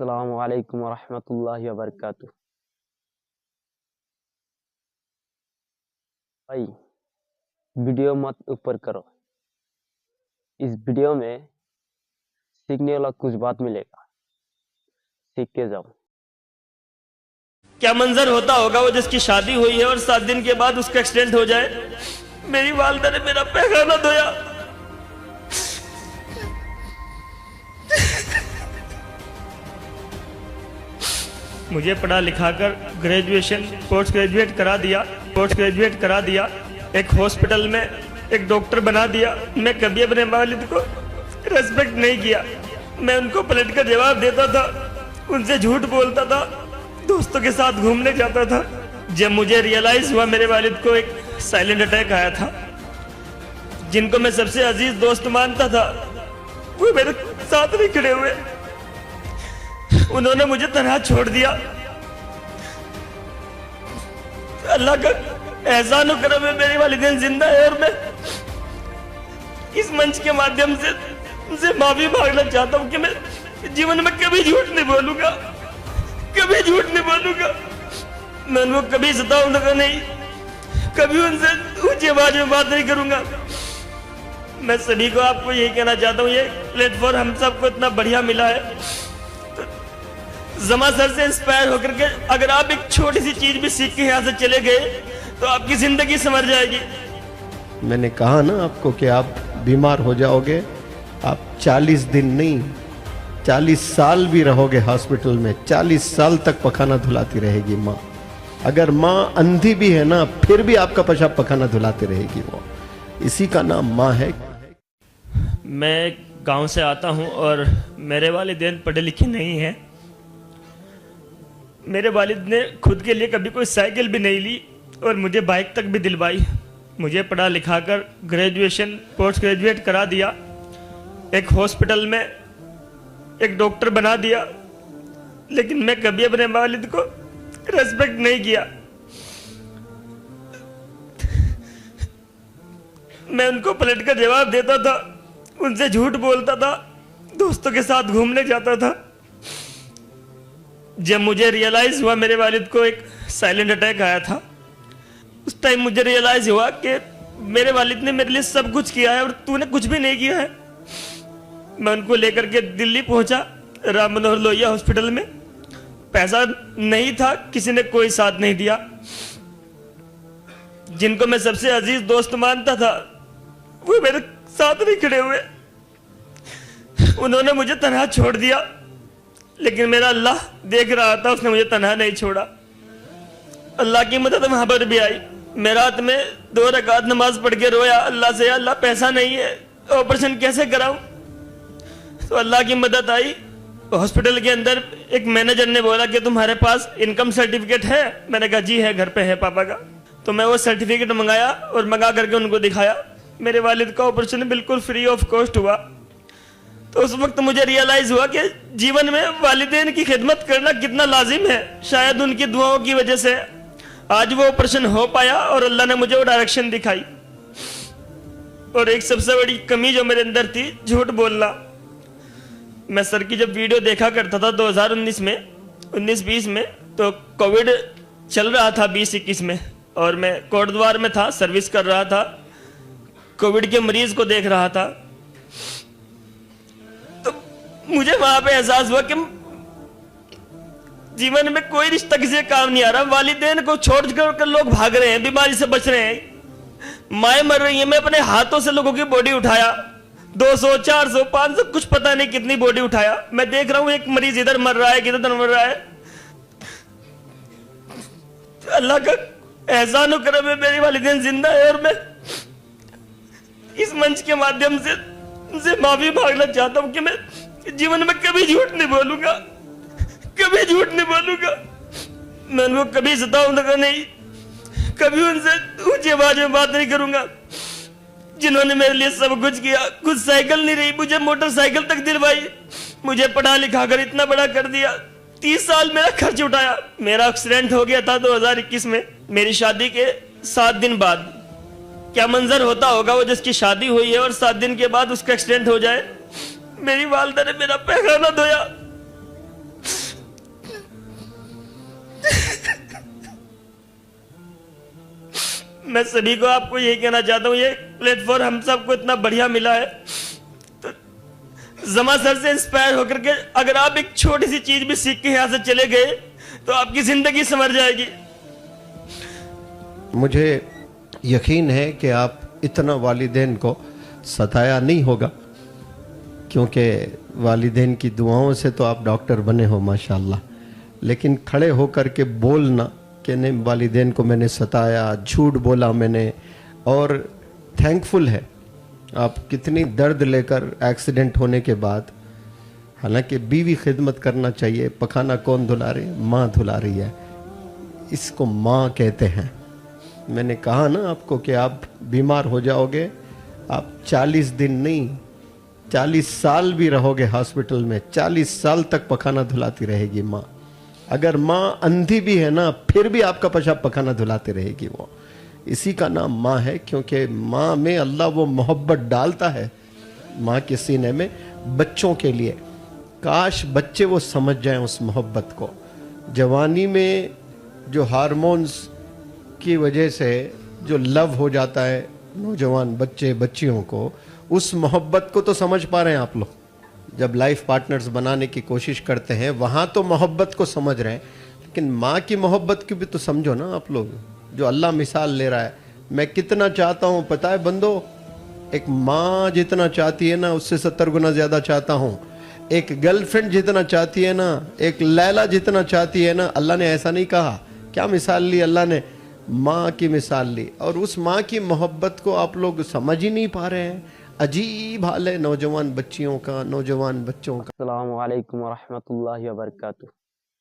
अस्सलामु अलैकुम वरहमतुल्लाहि वबरकातुह। भाई, वीडियो मत ऊपर करो। इस वीडियो में सीखने वाला कुछ बात मिलेगा, सीख के जाओ। क्या मंजर होता होगा वो जिसकी शादी हुई है और 7 दिन के बाद उसका एक्सीडेंट हो जाए। मेरी वालदा ने मेरा पैखाना धोया। मुझे पढ़ा लिखा कर ग्रेजुएशन पोस्ट ग्रेजुएट करा दिया। एक हॉस्पिटल में एक डॉक्टर बना दिया। मैं कभी अपने वालिद को रेस्पेक्ट नहीं किया। मैं उनको पलट कर जवाब देता था, उनसे झूठ बोलता था, दोस्तों के साथ घूमने जाता था। जब मुझे रियलाइज हुआ मेरे वालिद को एक साइलेंट अटैक आया था, जिनको मैं सबसे अजीज दोस्त मानता था वो मेरे साथ नहीं खड़े हुए। उन्होंने मुझे तनहा छोड़ दिया। अल्लाह का एहसान और करम है, मेरे वालिदैन जिंदा है और मैं इस मंच के माध्यम से उनसे माफी मांगना चाहता हूं कि मैं जीवन में कभी झूठ नहीं बोलूंगा, कभी झूठ नहीं बोलूंगा। मैं उनको कभी सताऊंगा नहीं, कभी उनसे ऊंची आवाज में बात नहीं करूंगा। मैं सभी को आपको यही कहना चाहता हूँ, ये प्लेटफॉर्म हम सबको इतना बढ़िया मिला है, तो जमा सर से इंस्पायर होकर के अगर आप एक छोटी सी चीज भी सीख के यहाँ से चले गए तो आपकी जिंदगी संवर जाएगी। मैंने कहा ना आपको कि आप बीमार हो जाओगे, आप 40 दिन नहीं 40 साल भी रहोगे हॉस्पिटल में। 40 साल तक पखाना धुलाती रहेगी माँ। अगर माँ अंधी भी है ना, फिर भी आपका पेशाब पखाना धुलाती रहेगी वो। इसी का नाम माँ है। मैं गांव से आता हूं और मेरे वालिदैन पढ़े लिखे नहीं हैं। मेरे वालिद ने खुद के लिए कभी कोई साइकिल भी नहीं ली और मुझे बाइक तक भी दिलवाई। मुझे पढ़ा लिखा कर ग्रेजुएशन पोस्ट ग्रेजुएट करा दिया। एक हॉस्पिटल में एक डॉक्टर बना दिया, लेकिन मैं कभी अपने वालिद को रेस्पेक्ट नहीं किया। मैं उनको पलट कर जवाब देता था, उनसे झूठ बोलता था, दोस्तों के साथ घूमने जाता था। जब मुझे रियलाइज हुआ मेरे वालिद को एक साइलेंट अटैक आया था, उस टाइम मुझे रियलाइज हुआ कि मेरे वालिद ने मेरे लिए सब कुछ किया है और तूने कुछ भी नहीं किया है। मैं उनको लेकर के दिल्ली पहुंचा, राम मनोहर लोहिया हॉस्पिटल में। पैसा नहीं था, किसी ने कोई साथ नहीं दिया। जिनको मैं सबसे अजीज दोस्त मानता था वो मेरे साथ नहीं खड़े हुए। उन्होंने मुझे तनहा छोड़ दिया, लेकिन मेरा अल्लाह देख रहा था, उसने मुझे तनहा नहीं छोड़ा। अल्लाह की मदद वहां पर भी आई। मैं रात में 2 रकात नमाज पढ़ के रोया अल्लाह से, अल्लाह पैसा नहीं है, ऑपरेशन कैसे कराऊं। तो अल्लाह की मदद आई। हॉस्पिटल के अंदर एक मैनेजर ने बोला कि तुम्हारे पास इनकम सर्टिफिकेट है। मैंने कहा जी है, घर पे है पापा का। तो मैं वो सर्टिफिकेट मंगाया और मंगा करके उनको दिखाया। मेरे वालिद का ऑपरेशन बिल्कुल फ्री ऑफ कॉस्ट हुआ। तो उस वक्त मुझे रियलाइज हुआ कि जीवन में वालिदैन की खिदमत करना कितना लाजिम है। शायद उनकी दुआओं की वजह से आज वो ऑपरेशन हो पाया और अल्लाह ने मुझे वो डायरेक्शन दिखाई। और एक सबसे बड़ी कमी जो मेरे अंदर थी, झूठ बोलना। मैं सर की जब वीडियो देखा करता था 2019 में 19-20 में, तो कोविड चल रहा था 20-21 में, और मैं कोटद्वार में था, सर्विस कर रहा था, कोविड के मरीज को देख रहा था। तो मुझे वहां पे एहसास हुआ कि जीवन में कोई रिश्ता किसी का काम नहीं आ रहा। वालिदैन को छोड़ कर लोग भाग रहे हैं, बीमारी से बच रहे हैं, माएं मर रही हैं। मैं अपने हाथों से लोगों की बॉडी उठाया, 200 400 500 कुछ पता नहीं कितनी बॉडी उठाया। मैं देख रहा हूं एक मरीज इधर मर रहा है, किधर मर रहा है। अल्लाह का एहसान और करम है, मेरे वालिदैन जिंदा है और मैं इस मंच के माध्यम से उनसे माफी मांगना चाहता हूं कि मैं जीवन में कभी झूठ नहीं बोलूंगा, कभी झूठ नहीं बोलूंगा। मैं उनको कभी सताऊंगा नहीं, कभी उनसे ऊंची आवाज में बात नहीं करूंगा। जिन्होंने मेरे लिए सब कुछ किया, कुछ साइकिल नहीं रही, मुझे मोटरसाइकिल तक दिलवाई, मुझे पढ़ा लिखा कर इतना बड़ा कर दिया, 30 साल मेरा खर्च उठाया। मेरा एक्सीडेंट हो गया था 2021 में, मेरी शादी के 7 दिन बाद। क्या मंजर होता होगा वो जिसकी शादी हुई है और 7 दिन के बाद उसका एक्सीडेंट हो जाए। मेरी वालदा ने मेरा पैखाना धोया। मैं सभी को आपको यही कहना चाहता हूँ, ये प्लेटफॉर्म हम सबको इतना बढ़िया मिला है, तो जमा सर से इंस्पायर होकर के अगर आप एक छोटी सी चीज भी सीख के यहाँ से चले गए तो आपकी जिंदगी संवर जाएगी। मुझे यकीन है कि आप इतना वालिदैन को सताया नहीं होगा, क्योंकि वालिदैन की दुआओं से तो आप डॉक्टर बने हो माशाल्लाह। लेकिन खड़े होकर के बोलना कि नहीं वालिदैन को मैंने सताया, झूठ बोला मैंने, और थैंकफुल है आप कितनी दर्द लेकर एक्सीडेंट होने के बाद, हालांकि बीवी खिदमत करना चाहिए, पखाना कौन धुला रही है? माँ धुला रही है, इसको माँ कहते हैं। मैंने कहा ना आपको कि आप बीमार हो जाओगे, आप 40 दिन नहीं 40 साल भी रहोगे हॉस्पिटल में, 40 साल तक पखाना धुलाती रहेगी माँ। अगर माँ अंधी भी है ना, फिर भी आपका पेशाब पखाना धुलाती रहेगी वो। इसी का नाम माँ है, क्योंकि माँ में अल्लाह वो मोहब्बत डालता है माँ के सीने में बच्चों के लिए। काश बच्चे वो समझ जाएं उस मोहब्बत को। जवानी में जो हार्मोन्स की वजह से जो लव हो जाता है नौजवान बच्चे बच्चियों को, उस मोहब्बत को तो समझ पा रहे हैं आप लोग। जब लाइफ पार्टनर्स बनाने की कोशिश करते हैं वहाँ तो मोहब्बत को समझ रहे हैं, लेकिन माँ की मोहब्बत की भी तो समझो ना आप लोग। जो अल्लाह मिसाल ले रहा है, मैं कितना चाहता हूँ पता है बंदो, एक माँ जितना चाहती है ना उससे 70 गुना ज़्यादा चाहता हूँ। एक गर्लफ्रेंड जितना चाहती है ना, एक लैला जितना चाहती है ना, अल्लाह ने ऐसा नहीं कहा। क्या मिसाल ली अल्लाह ने? माँ की मिसाल ली। और उस माँ की मोहब्बत को आप लोग समझ ही नहीं पा रहे हैं। अजीब हाल है नौजवान बच्चियों का, नौजवान बच्चों का। अस्सलामु अलैकुम वरहमतुल्लाहि वबरकातुहू।